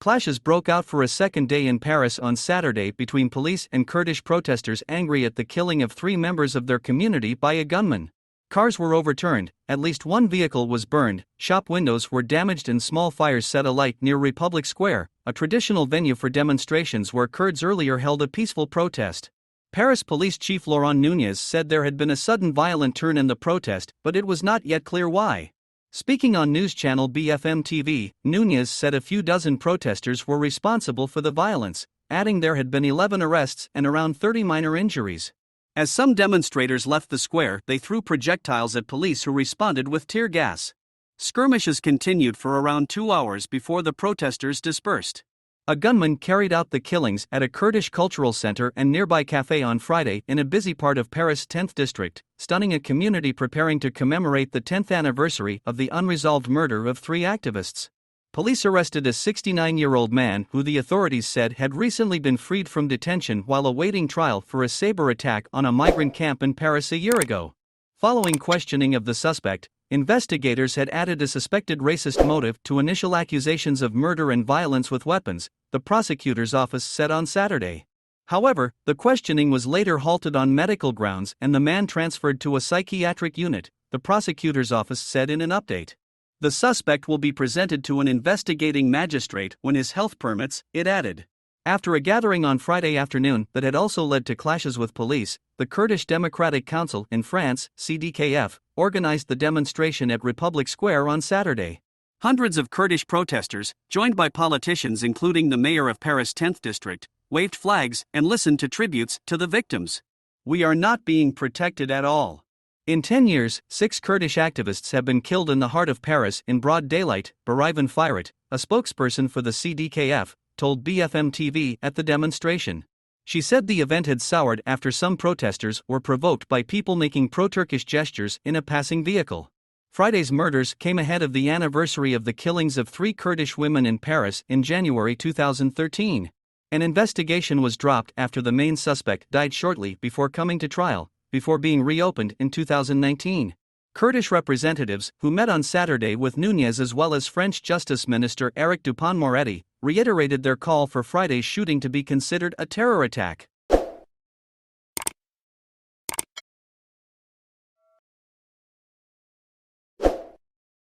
Clashes broke out for a second day in Paris on Saturday between police and Kurdish protesters angry at the killing of 3 members of their community by a gunman. Cars were overturned, at least one vehicle was burned, shop windows were damaged and small fires set alight near Republic Square, a traditional venue for demonstrations where Kurds earlier held a peaceful protest. Paris Police Chief Laurent Nunez said there had been a sudden violent turn in the protest, but it was not yet clear why. Speaking on news channel BFM TV, Nunez said a few dozen protesters were responsible for the violence, adding there had been 11 arrests and around 30 minor injuries. As some demonstrators left the square, they threw projectiles at police who responded with tear gas. Skirmishes continued for around 2 hours before the protesters dispersed. A gunman carried out the killings at a Kurdish cultural center and nearby cafe on Friday in a busy part of Paris' 10th district, stunning a community preparing to commemorate the 10th anniversary of the unresolved murder of 3 activists. Police arrested a 69-year-old man who the authorities said had recently been freed from detention while awaiting trial for a saber attack on a migrant camp in Paris a year ago. Following questioning of the suspect, investigators had added a suspected racist motive to initial accusations of murder and violence with weapons, the prosecutor's office said on Saturday. However, the questioning was later halted on medical grounds and the man transferred to a psychiatric unit, the prosecutor's office said in an update. The suspect will be presented to an investigating magistrate when his health permits, it added. After a gathering on Friday afternoon that had also led to clashes with police, the Kurdish Democratic Council in France, CDKF, organized the demonstration at Republic Square on Saturday. Hundreds of Kurdish protesters, joined by politicians including the mayor of Paris' 10th district, waved flags and listened to tributes to the victims. "We are not being protected at all." In 10 years, 6 Kurdish activists have been killed in the heart of Paris in broad daylight, Barivan Firat, a spokesperson for the CDKF, told BFM TV at the demonstration. She said the event had soured after some protesters were provoked by people making pro-Turkish gestures in a passing vehicle. Friday's murders came ahead of the anniversary of the killings of 3 Kurdish women in Paris in January 2013. An investigation was dropped after the main suspect died shortly before coming to trial, before being reopened in 2019. Kurdish representatives, who met on Saturday with Nunez as well as French Justice Minister Dupond-Moretti, reiterated their call for Friday's shooting to be considered a terror attack.